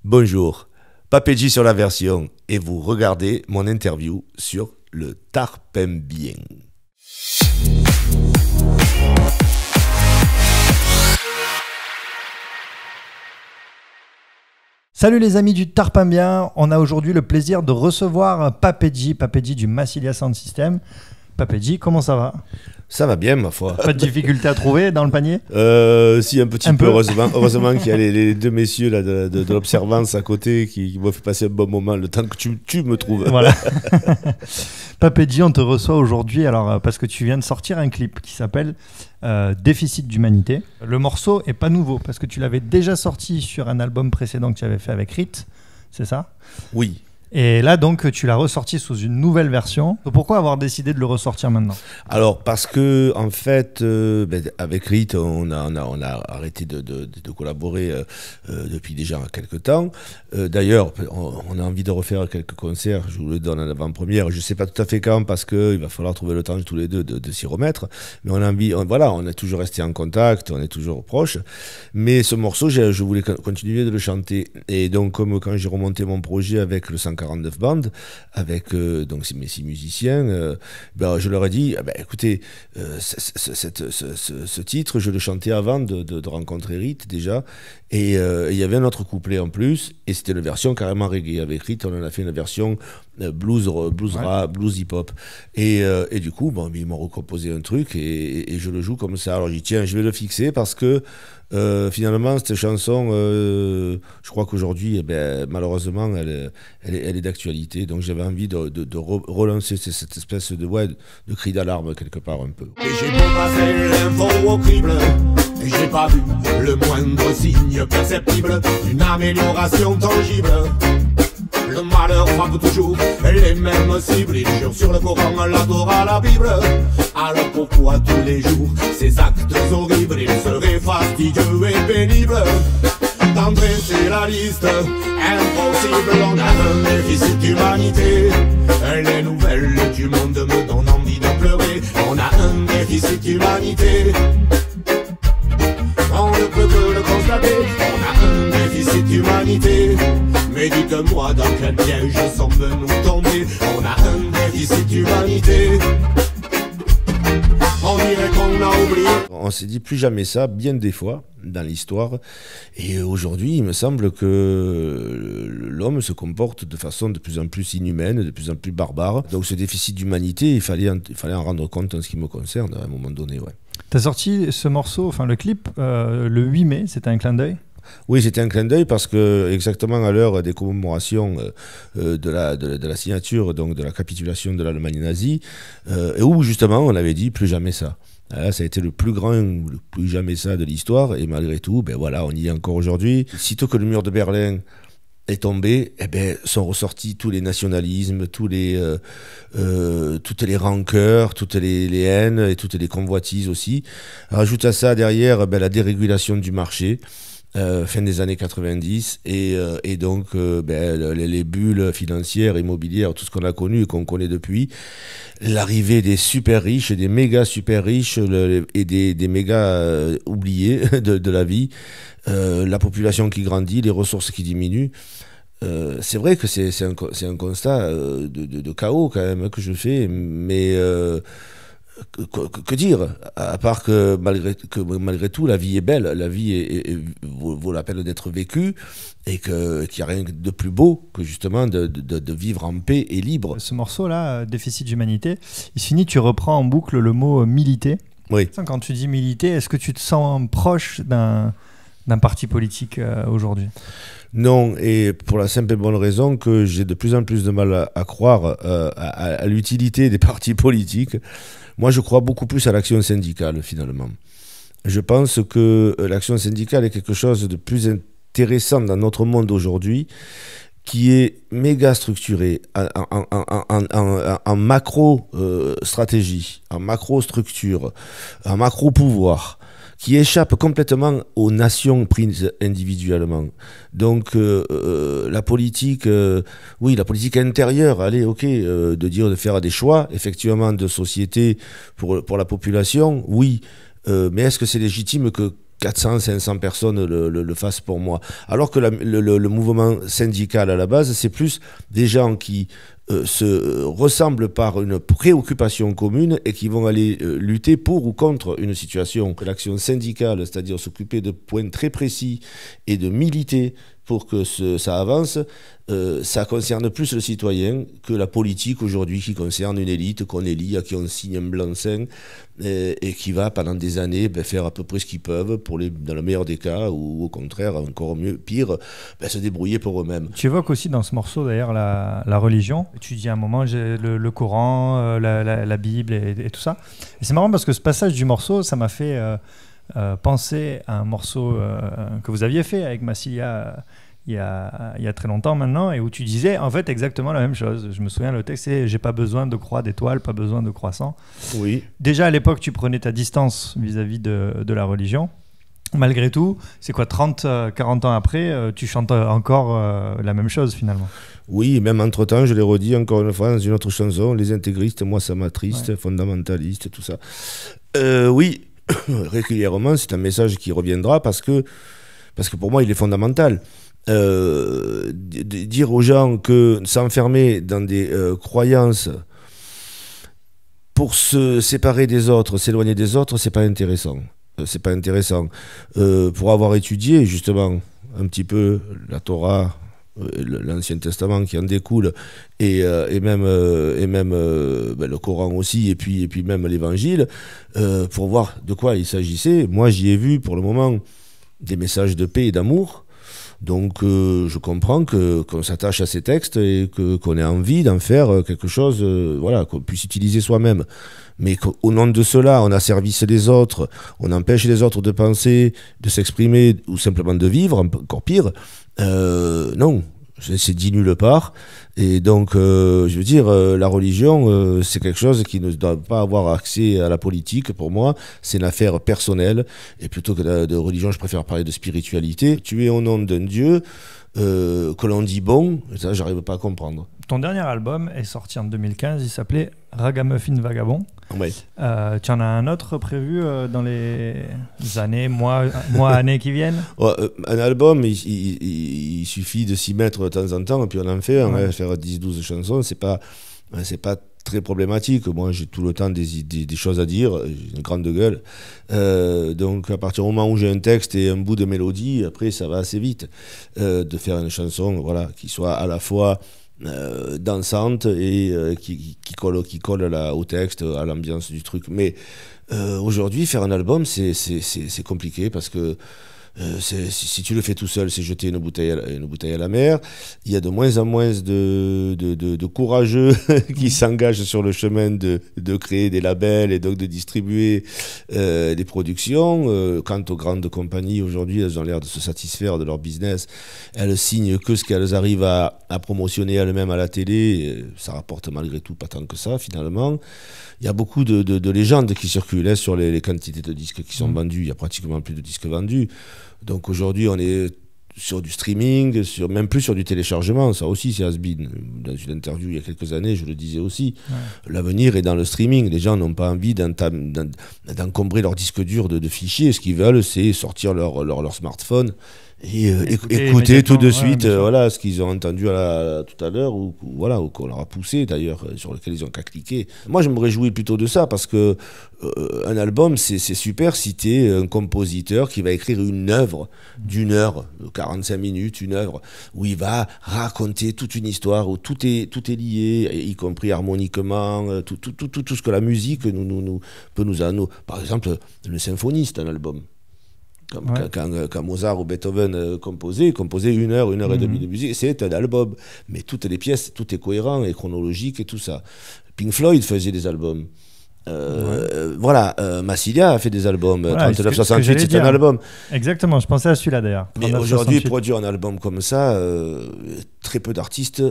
Bonjour, Papedji sur la version et vous regardez mon interview sur le Tarpembien. Salut les amis du Tarpembien, on a aujourd'hui le plaisir de recevoir Papedji du Massilia Sound System. Papedji, comment ça va? Ça va bien ma foi. Pas de difficulté à trouver dans le panier? Si, un petit peu, heureusement qu'il y a les deux messieurs là, de l'observance à côté qui m'ont fait passer un bon moment, le temps que tu me trouves. Voilà. Papedji, on te reçoit aujourd'hui alors, parce que tu viens de sortir un clip qui s'appelle Déficit d'humanité. Le morceau est pas nouveau parce que tu l'avais déjà sorti sur un album précédent que tu avais fait avec Rit, c'est ça? Oui. Et là, donc, tu l'as ressorti sous une nouvelle version. Pourquoi avoir décidé de le ressortir maintenant? Alors, parce que, en fait, avec Rit, on a arrêté de collaborer depuis déjà quelques temps. D'ailleurs, on a envie de refaire quelques concerts. Je vous le donne en avant-première. Je ne sais pas tout à fait quand, parce qu'il va falloir trouver le temps tous les deux de s'y remettre. Mais on a envie, on est toujours resté en contact, on est toujours proches. Mais ce morceau, je voulais continuer de le chanter. Et donc, comme quand j'ai remonté mon projet avec le 149 bandes, avec donc mes 6 musiciens, je leur ai dit, écoutez, ce titre, je le chantais avant de rencontrer Rit déjà, et il y avait un autre couplet en plus, et c'était une version carrément reggae. Avec Rit, on en a fait une version blues rap, blues hip-hop, et du coup, ils m'ont recomposé un truc, et je le joue comme ça. Alors j'ai dit, tiens, je vais le fixer, parce que finalement, cette chanson, je crois qu'aujourd'hui, malheureusement, elle est d'actualité. Donc j'avais envie de relancer cette espèce de cri d'alarme quelque part un peu. Et j'ai beau passer l'info au crible, et j'ai pas vu le moindre signe perceptible d'une amélioration tangible. Le malheur frappe toujours les mêmes cibles. Il jure sur le Coran, la Torah, la Bible. Alors pourquoi tous les jours ces actes horribles? Il serait fastidieux et pénible d'en dresser la liste. Impossible, on a un déficit d'humanité. Les nouvelles du monde me donnent envie de pleurer. On a un déficit d'humanité. On ne peut que le constater. On a un déficit d'humanité. Mais dites-moi dans quel piège sommes-nous tombés? On a un déficit d'humanité. On dirait qu'on a oublié. On s'est dit plus jamais ça, bien des fois, dans l'histoire. Et aujourd'hui, il me semble que l'homme se comporte de façon de plus en plus inhumaine, de plus en plus barbare. Donc ce déficit d'humanité, il fallait en rendre compte en ce qui me concerne, à un moment donné. Ouais. Tu as sorti ce morceau, enfin le clip, le 8 mai, c'était un clin d'œil? Oui, c'était un clin d'œil parce que exactement à l'heure des commémorations de la signature, donc de la capitulation de l'Allemagne nazie, et où justement on avait dit plus jamais ça. Là, ça a été le plus jamais ça de l'histoire, et malgré tout, on y est encore aujourd'hui. Sitôt que le mur de Berlin est tombé, sont ressortis tous les nationalismes, toutes les rancœurs, toutes les haines et toutes les convoitises aussi. Rajoute à ça derrière la dérégulation du marché. Fin des années 90 et donc les bulles financières, immobilières, tout ce qu'on a connu et qu'on connaît depuis, l'arrivée des super riches, des méga super riches et des méga oubliés de la vie, la population qui grandit, les ressources qui diminuent. C'est vrai que c'est un constat de chaos quand même que je fais, mais que dire, à part que malgré tout la vie est belle, la vie vaut la peine d'être vécue, et qu'il n'y a rien de plus beau que justement de vivre en paix et libre. Ce morceau là, Déficit d'humanité, il se finit, tu reprends en boucle le mot militer. Oui. Quand tu dis militer, est-ce que tu te sens proche d'un parti politique aujourd'hui? Non, et pour la simple et bonne raison que j'ai de plus en plus de mal à croire à l'utilité des partis politiques. Moi, je crois beaucoup plus à l'action syndicale, finalement. Je pense que l'action syndicale est quelque chose de plus intéressant dans notre monde aujourd'hui, qui est méga structuré en macro-stratégie, en macro-structure, en macro-pouvoir, qui échappe complètement aux nations prises individuellement. Donc la politique, oui, la politique intérieure, allez, ok, de faire des choix, effectivement, de société pour la population, oui, mais est-ce que c'est légitime que 400, 500 personnes le fassent pour moi. Alors que le mouvement syndical à la base, c'est plus des gens qui se ressemblent par une préoccupation commune et qui vont aller lutter pour ou contre une situation. L'action syndicale, c'est-à-dire s'occuper de points très précis et de militer pour que ça avance, ça concerne plus le citoyen que la politique aujourd'hui qui concerne une élite qu'on élit, à qui on signe un blanc-seing et qui va pendant des années faire à peu près ce qu'ils peuvent dans le meilleur des cas ou au contraire, encore mieux, pire, se débrouiller pour eux-mêmes. Tu évoques aussi dans ce morceau d'ailleurs la religion. Tu dis à un moment le Coran, la Bible et tout ça. Et c'est marrant parce que ce passage du morceau, ça m'a fait penser à un morceau que vous aviez fait avec Massilia il y a très longtemps maintenant, et où tu disais en fait exactement la même chose. Je me souviens, le texte c'est « J'ai pas besoin de croix d'étoiles, pas besoin de croissant ». Oui. Déjà à l'époque, tu prenais ta distance vis-à-vis de la religion. Malgré tout, c'est quoi, 30, 40 ans après, tu chantes encore la même chose finalement. Oui, et même entre-temps, je l'ai redit encore une fois dans une autre chanson, les intégristes, moi ça m'attriste, ouais. Fondamentaliste, tout ça. Oui, régulièrement, c'est un message qui reviendra parce que pour moi, il est fondamental. Dire aux gens que s'enfermer dans des croyances pour se séparer des autres, s'éloigner des autres, c'est pas intéressant. C'est pas intéressant. Pour avoir étudié justement un petit peu la Torah, l'Ancien Testament qui en découle, et même le Coran aussi, et puis même l'Évangile, pour voir de quoi il s'agissait. Moi, j'y ai vu pour le moment des messages de paix et d'amour. Donc je comprends qu'on s'attache à ces textes et qu'on ait envie d'en faire quelque chose qu'on puisse utiliser soi-même. Mais qu'au nom de cela, on asservisse les autres, on empêche les autres de penser, de s'exprimer ou simplement de vivre, encore pire, non, c'est dit nulle part. Et donc, je veux dire, la religion, c'est quelque chose qui ne doit pas avoir accès à la politique. Pour moi, c'est une affaire personnelle. Et plutôt que de religion, je préfère parler de spiritualité. Tu es au nom d'un Dieu que l'on dit bon, ça, j'arrive pas à comprendre. Ton dernier album est sorti en 2015, il s'appelait Ragamuffin Vagabond. Oui. Tu en as un autre prévu dans les années, années qui viennent? Un album, il suffit de s'y mettre de temps en temps, et puis on en fait, on va faire 10-12 chansons, c'est pas très problématique. Moi, j'ai tout le temps des choses à dire, j'ai une grande gueule. Donc, à partir du moment où j'ai un texte et un bout de mélodie, après, ça va assez vite de faire une chanson qui soit à la fois dansante et qui colle au texte, à l'ambiance du truc. Mais aujourd'hui, faire un album, c'est compliqué parce que si tu le fais tout seul, c'est jeter une bouteille à la mer. Il y a de moins en moins de courageux qui s'engagent sur le chemin de créer des labels et donc de distribuer des productions. Quant aux grandes compagnies, aujourd'hui, elles ont l'air de se satisfaire de leur business. Elles signent que ce qu'elles arrivent à promotionner elles-mêmes à la télé. Ça rapporte malgré tout pas tant que ça, finalement. Il y a beaucoup de légendes qui circulent sur les quantités de disques qui sont vendus. Il y a pratiquement plus de disques vendus. Donc aujourd'hui, on est sur du streaming, même plus sur du téléchargement. Ça aussi, c'est has-been. Dans une interview il y a quelques années, je le disais aussi. Ouais. L'avenir est dans le streaming. Les gens n'ont pas envie d'encombrer leur disque dur de fichiers. Ce qu'ils veulent, c'est sortir leur smartphone et écouter tout de suite ce qu'ils ont entendu tout à l'heure ou qu'on leur a poussé d'ailleurs, sur lequel ils n'ont qu'à cliquer. Moi, je me réjouis plutôt de ça parce que un album, c'est super si tu es un compositeur qui va écrire une œuvre d'une heure, de 45 minutes, une œuvre où il va raconter toute une histoire, où tout est lié, y compris harmoniquement, tout ce que la musique peut nous amener. Par exemple, le symphoniste, un album. Quand Mozart ou Beethoven composaient 1 heure et demie de musique, c'est un album. Mais toutes les pièces, tout est cohérent et chronologique et tout ça. Pink Floyd faisait des albums. Massilia a fait des albums. 3968, c'est un album. Exactement, je pensais à celui-là d'ailleurs. Mais aujourd'hui, produire un album comme ça, très peu d'artistes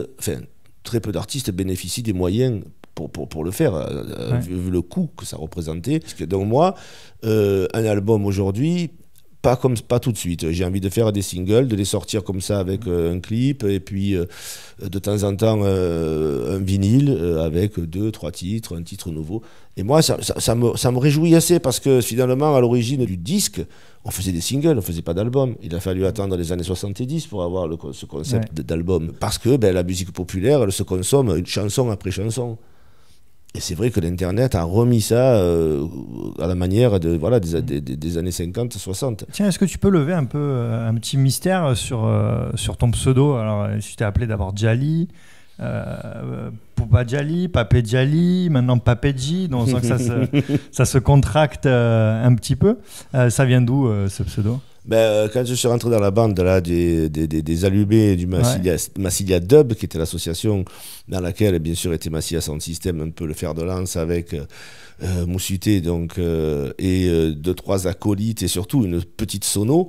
bénéficient des moyens pour le faire, vu le coût que ça représentait. Donc moi, un album aujourd'hui, pas tout de suite. J'ai envie de faire des singles, de les sortir comme ça avec un clip, et puis de temps en temps un vinyle avec 2-3 titres, un titre nouveau. Et moi, ça me réjouit assez parce que finalement, à l'origine du disque, on faisait des singles, on faisait pas d'albums. Il a fallu attendre les années 70 pour avoir ce concept d'album. Parce que la musique populaire, elle se consomme une chanson après chanson. Et c'est vrai que l'Internet a remis ça à la manière des années 50-60. Tiens, est-ce que tu peux lever un peu un petit mystère sur ton pseudo? Alors, tu t'es appelé d'abord Djali, Poupa Djali, Papé Djali, maintenant Papedji, donc on sent que ça se contracte un petit peu. Ça vient d'où ce pseudo? Quand je suis rentré dans la bande là, des allumés du Massilia Dub, qui était l'association dans laquelle bien sûr était Massilia Sound System, un peu le fer de lance avec Moussuté et 2-3 acolytes et surtout une petite sono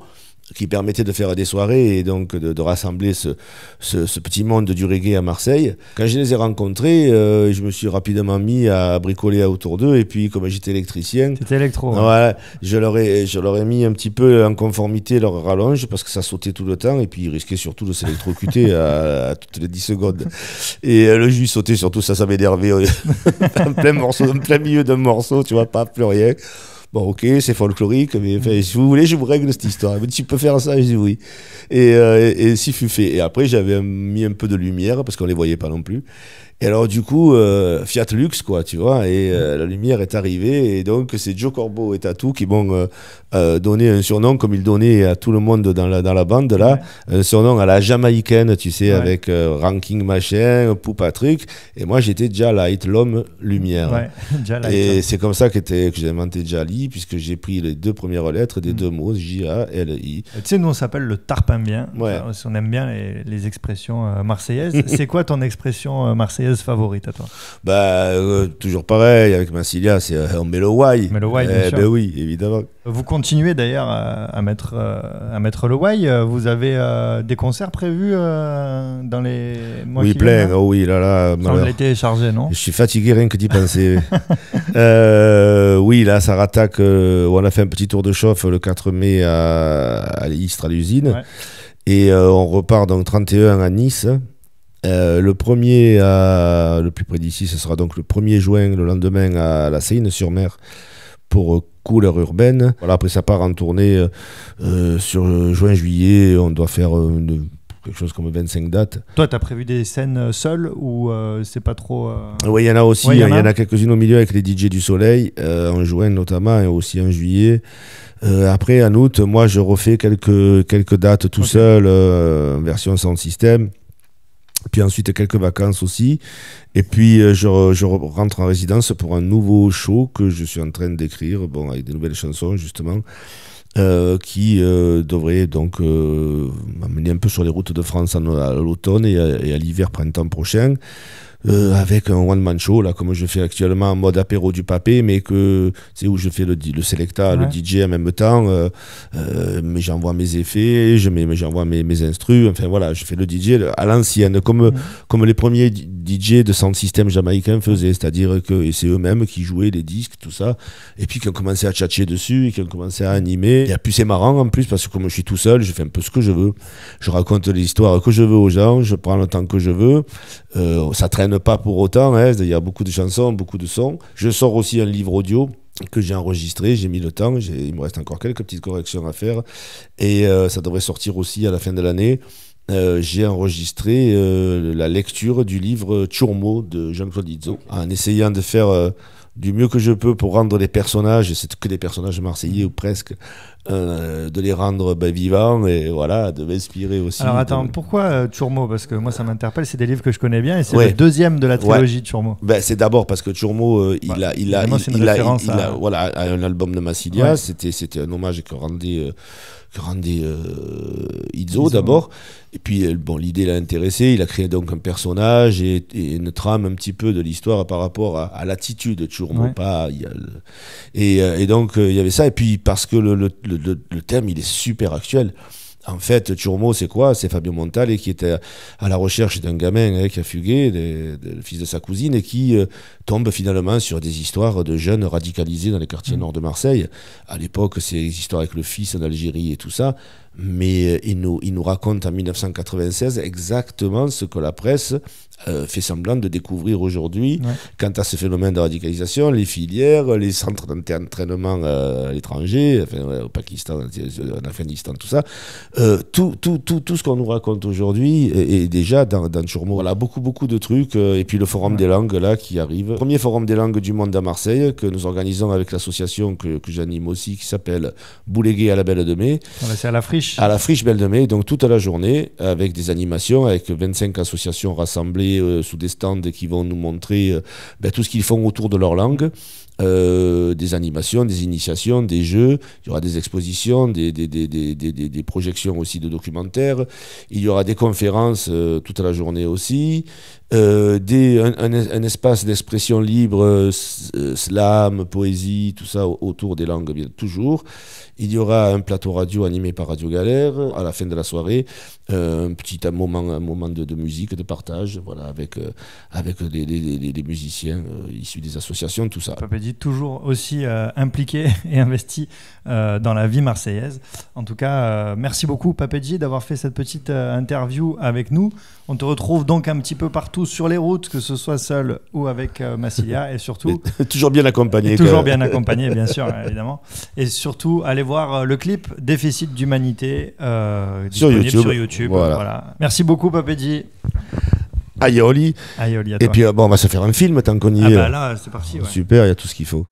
qui permettait de faire des soirées et donc de rassembler ce petit monde du reggae à Marseille. Quand je les ai rencontrés, je me suis rapidement mis à bricoler autour d'eux et puis comme j'étais électricien... C'était électro. Voilà, je leur ai mis un petit peu en conformité leur rallonge parce que ça sautait tout le temps et puis ils risquaient surtout de s'électrocuter à toutes les 10 secondes. Et le jus sautait surtout, ça m'énervait en plein milieu d'un morceau, tu vois, pas plus rien. Bon, ok, c'est folklorique, mais si vous voulez, je vous règle cette histoire. Mais tu peux faire ça? Je dis oui. Et si fut fait. Et après, j'avais mis un peu de lumière, parce qu'on les voyait pas non plus. Et alors, du coup, Fiat Lux, quoi, tu vois, et la lumière est arrivée. Et donc, c'est Joe Corbeau et Tatou qui m'ont donné un surnom, comme ils donnaient à tout le monde dans la bande, là. Un surnom à la jamaïcaine, tu sais, avec Ranking Machin, Poupa Truc. Et moi, j'étais Djalight, l'homme lumière. Ouais, Djalight, et c'est comme ça que j'ai inventé Djali, puisque j'ai pris les 2 premières lettres des 2 mots, J-A-L-I. Tu sais, nous, on s'appelle le tarpimbien. Ouais. Si on aime bien les expressions marseillaises. C'est quoi ton expression marseillaise favorite à toi? Toujours pareil, avec Massilia, c'est on met le why. Mais le why, bien sûr. Oui, évidemment. Vous continuez d'ailleurs à mettre le why. Vous avez des concerts prévus dans les mois qui plein. viennent? Oh oui, là. Ça, on l'a téléchargé, non? Je suis fatigué rien que d'y penser. Oui, là, ça rattaque. On a fait un petit tour de chauffe le 4 mai à Istres, à l'usine. Ouais. Et on repart donc 31 à Nice. Le plus près d'ici, ce sera donc le 1er juin, le lendemain à la Seine-sur-Mer pour Couleur Urbaine. Voilà, après ça part en tournée sur juin-juillet, on doit faire quelque chose comme 25 dates. Toi, tu as prévu des scènes seules ou c'est pas trop... Oui, il y en a aussi, il y en a quelques-unes au milieu avec les DJ du Soleil, en juin notamment et aussi en juillet. Après, en août, moi je refais quelques dates tout seul, version sound system. Puis ensuite quelques vacances aussi. Et puis je rentre en résidence pour un nouveau show que je suis en train d'écrire, avec des nouvelles chansons justement, qui devrait donc m'amener un peu sur les routes de France à l'automne et à l'hiver-printemps prochain. Avec un one-man show, là, comme je fais actuellement en mode apéro du papé, mais que c'est où je fais le selecta, le DJ en même temps, mais j'envoie mes effets, j'envoie mes instrus, enfin voilà, je fais le DJ à l'ancienne, comme les premiers DJ de sound system jamaïcain faisaient, c'est-à-dire que c'est eux-mêmes qui jouaient les disques, tout ça, et puis qui ont commencé à tchatcher dessus, et qui ont commencé à animer. Et puis c'est marrant en plus, parce que comme je suis tout seul, je fais un peu ce que je veux. Je raconte l'histoire que je veux aux gens, je prends le temps que je veux, ça traîne pas pour autant, hein. Il y a beaucoup de chansons, beaucoup de sons. Je sors aussi un livre audio que j'ai enregistré, j'ai mis le temps, il me reste encore quelques petites corrections à faire et ça devrait sortir aussi à la fin de l'année. J'ai enregistré la lecture du livre Turmo de Jean-Claude Izzo en essayant de faire du mieux que je peux pour rendre les personnages, c'est que des personnages marseillais ou presque, de les rendre vivants et voilà, de m'inspirer aussi. Alors attends, pourquoi Turmo? Parce que moi ça m'interpelle, c'est des livres que je connais bien et c'est le deuxième de la trilogie de Turmo. C'est d'abord parce que Turmo, il a un album de Massilia, c'était un hommage que rendait Izzo d'abord, et puis l'idée l'a intéressé, il a créé donc un personnage et une trame un petit peu de l'histoire par rapport à l'attitude de Turmo, et donc il y avait ça, et puis parce que le thème il est super actuel. En fait, Turmo, c'est quoi? C'est Fabio Montale qui était à la recherche d'un gamin qui a fugué, le fils de sa cousine, et qui tombe finalement sur des histoires de jeunes radicalisés dans les quartiers nord de Marseille. À l'époque, c'est des histoires avec le fils en Algérie et tout ça. mais il nous raconte en 1996 exactement ce que la presse fait semblant de découvrir aujourd'hui quant à ce phénomène de radicalisation, les filières, les centres d'entraînement à l'étranger, au Pakistan, en Afghanistan, tout ça. Tout ce qu'on nous raconte aujourd'hui est déjà dans Turmo. Voilà, beaucoup de trucs. Et puis le Forum des langues là qui arrive. Le premier Forum des langues du monde à Marseille que nous organisons avec l'association que j'anime aussi qui s'appelle Boulégué à la Belle de Mai. C'est à la Friche. À la Friche Belle de Mai, donc toute la journée avec des animations, avec 25 associations rassemblées sous des stands qui vont nous montrer tout ce qu'ils font autour de leur langue. Des animations, des initiations, des jeux, il y aura des expositions, des projections aussi de documentaires, il y aura des conférences toute la journée aussi, un espace d'expression libre, slam, poésie, tout ça autour des langues, bien toujours. Il y aura un plateau radio animé par Radio Galère à la fin de la soirée, un moment de musique, de partage, voilà, avec les musiciens issus des associations, tout ça. Papedi, toujours aussi impliqué et investi dans la vie marseillaise. En tout cas, merci beaucoup Papedi d'avoir fait cette petite interview avec nous. On te retrouve donc un petit peu partout sur les routes, que ce soit seul ou avec Massilia, et surtout... toujours bien accompagné. Toujours bien accompagné, bien sûr, évidemment. Et surtout, allez voir le clip Déficit d'humanité disponible sur YouTube. Voilà. Merci beaucoup Papedi. Aioli. Aioli à toi. Et puis on va se faire un film tant qu'on y est. Là, c'est parti. Super, il y a tout ce qu'il faut.